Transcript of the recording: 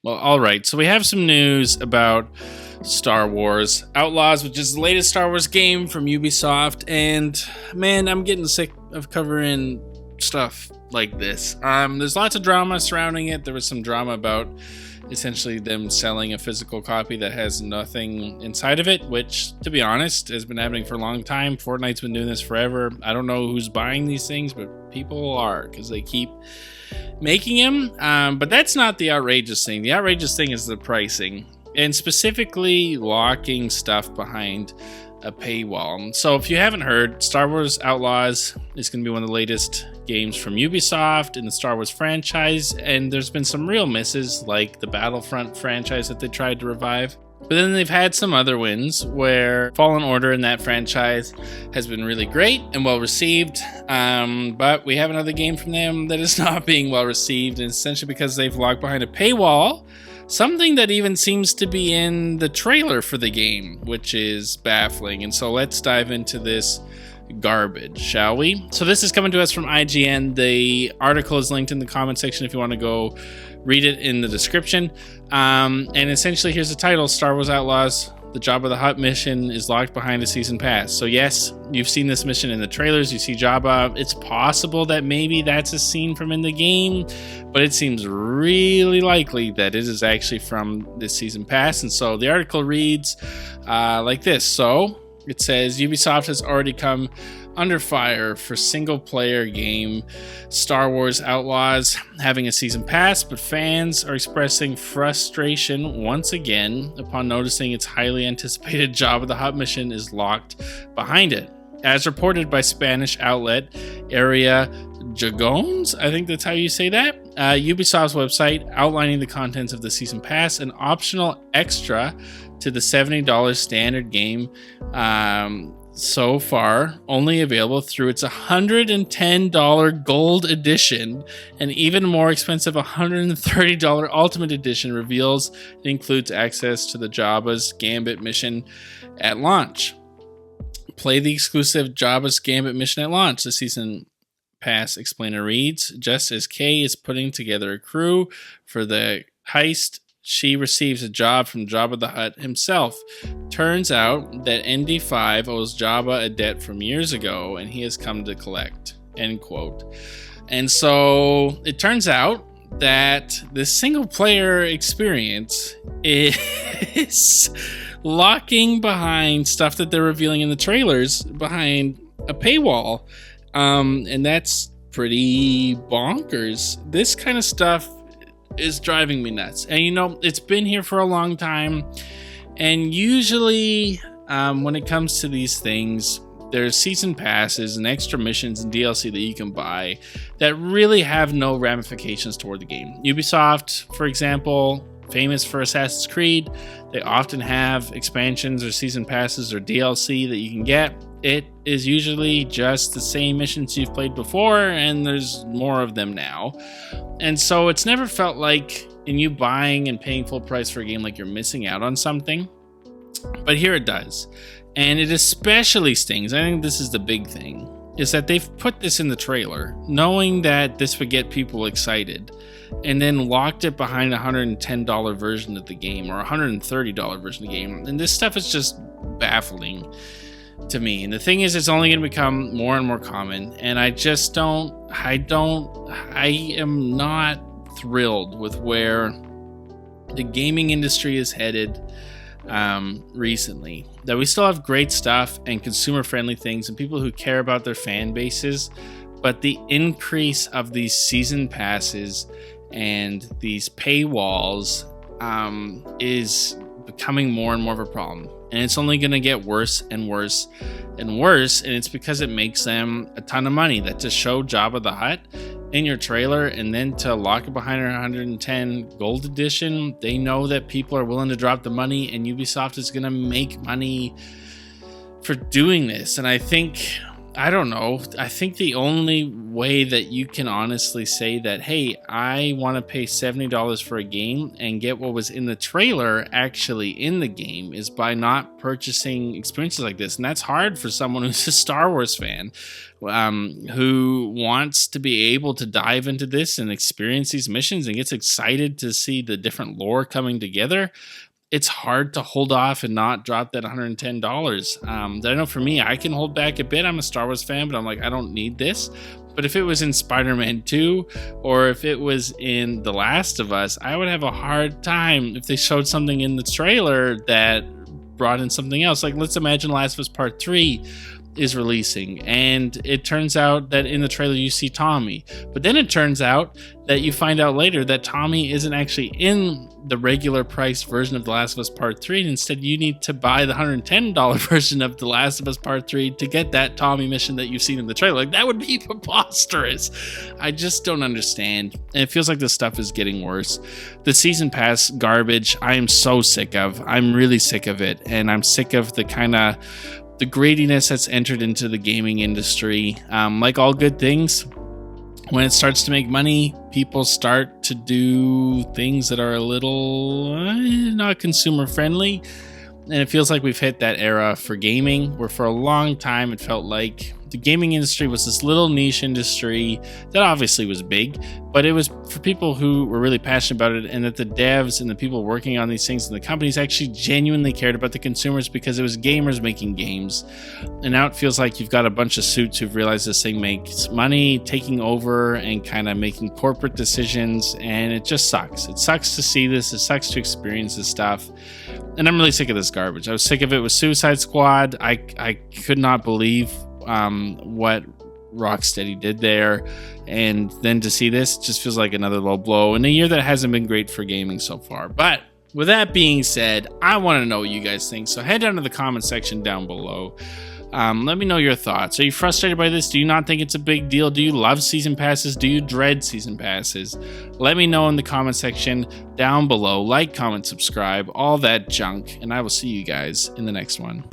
Well, all right. So we have some news about Star Wars Outlaws, which is the latest Star Wars game from Ubisoft. And man, I'm getting sick of covering stuff like this. There's lots of drama surrounding it. There was some drama about essentially them selling a physical copy that has nothing inside of it, which, to be honest, has been happening for a long time. Fortnite's been doing this forever. I don't know who's buying these things, but people are, because they keep making them. But that's not the outrageous thing. The outrageous thing is the pricing, and specifically locking stuff behind a paywall. So if you haven't heard, Star Wars Outlaws is going to be one of the latest games from Ubisoft in the Star Wars franchise, and there's been some real misses, like the Battlefront franchise that they tried to revive. But then they've had some other wins where Fallen Order in that franchise has been really great and well received. But we have another game from them that is not being well received, and essentially because they've locked behind a paywall, something that even seems to be in the trailer for the game, which is baffling. And so let's dive into this garbage, shall we? So this is coming to us from IGN. The article is linked in the comment section if you want to go read it in the description. And essentially, here's the title: Star Wars Outlaws, the Jabba the Hutt mission is locked behind a season pass. So yes, you've seen this mission in the trailers. You see Jabba. It's possible that maybe that's a scene from in the game, but it seems really likely that it is actually from this season pass. And so the article reads like this. So it says, Ubisoft has already come under fire for single-player game Star Wars Outlaws having a season pass, but fans are expressing frustration once again upon noticing its highly anticipated Jabba the Hutt mission is locked behind it. As reported by Spanish outlet Area Jagones, I think that's how you say that, Ubisoft's website outlining the contents of the season pass, an optional extra to the $70 standard game, so far only available through its $110 gold edition, and even more expensive $130 ultimate edition reveals it includes access to the Jabba's Gambit mission at launch. Play the exclusive Jabba's Gambit mission at launch. The season pass explainer reads, just as Kay is putting together a crew for the heist, she receives a job from Jabba the Hutt himself. Turns out that ND5 owes Jabba a debt from years ago, and he has come to collect. End quote. And so it turns out that this single-player experience is locking behind stuff that they're revealing in the trailers behind a paywall. And that's pretty bonkers. This kind of stuff is driving me nuts. And you know, it's been here for a long time, and usually when it comes to these things, there's season passes and extra missions and DLC that you can buy that really have no ramifications toward the game. Ubisoft, for example, famous for Assassin's Creed, they often have expansions or season passes or DLC that you can get. It is usually just the same missions you've played before, and there's more of them now. And so it's never felt like in you buying and paying full price for a game like you're missing out on something. But here it does. And it especially stings, I think this is the big thing, is that they've put this in the trailer, knowing that this would get people excited, and then locked it behind a $110 version of the game or a $130 version of the game. And this stuff is just baffling to me. And the thing is, it's only going to become more and more common. And I am not thrilled with where the gaming industry is headed recently. That we still have great stuff and consumer-friendly things and people who care about their fan bases, but the increase of these season passes and these paywalls is becoming more and more of a problem. And it's only going to get worse and worse and worse. And it's because it makes them a ton of money. That to show Jabba the Hutt in your trailer and then to lock it behind our 110 gold edition, they know that people are willing to drop the money, and Ubisoft is going to make money for doing this. And I think I don't know. I think the only way that you can honestly say that, hey, I want to pay $70 for a game and get what was in the trailer actually in the game is by not purchasing experiences like this. And that's hard for someone who's a Star Wars fan, who wants to be able to dive into this and experience these missions and gets excited to see the different lore coming together. It's hard to hold off and not drop that $110. I know for me, I can hold back a bit. I'm a Star Wars fan, but I'm like, I don't need this. But if it was in Spider-Man 2 or if it was in The Last of Us, I would have a hard time if they showed something in the trailer that brought in something else. Like, let's imagine Last of Us Part 3 is releasing and it turns out that in the trailer you see Tommy, but then it turns out that you find out later that Tommy isn't actually in the regular price version of The Last of Us Part 3, and instead you need to buy the $110 version of The Last of Us Part 3 to get that Tommy mission that you've seen in the trailer. Like, that would be preposterous. I just don't understand, and it feels like this stuff is getting worse. The season pass garbage, I am so sick of. I'm really sick of it, and I'm sick of the kind of the greediness that's entered into the gaming industry. Like all good things, when it starts to make money, people start to do things that are a little not consumer friendly. And it feels like we've hit that era for gaming, where for a long time it felt like the gaming industry was this little niche industry that obviously was big, but it was for people who were really passionate about it, and that the devs and the people working on these things and the companies actually genuinely cared about the consumers because it was gamers making games. And now it feels like you've got a bunch of suits who've realized this thing makes money, taking over and kind of making corporate decisions, and it just sucks. It sucks to see this. It sucks to experience this stuff. And I'm really sick of this garbage. I was sick of it with Suicide Squad. I could not believe what Rocksteady did there, and then to see this just feels like another low blow in a year that hasn't been great for gaming so far. But with that being said, I want to know what you guys think, so head down to the comment section down below. Let me know your thoughts. Are you frustrated by this? Do you not think it's a big deal? Do you love season passes? Do you dread season passes? Let me know in the comment section down below. Like, comment, subscribe, all that junk, and I will see you guys in the next one.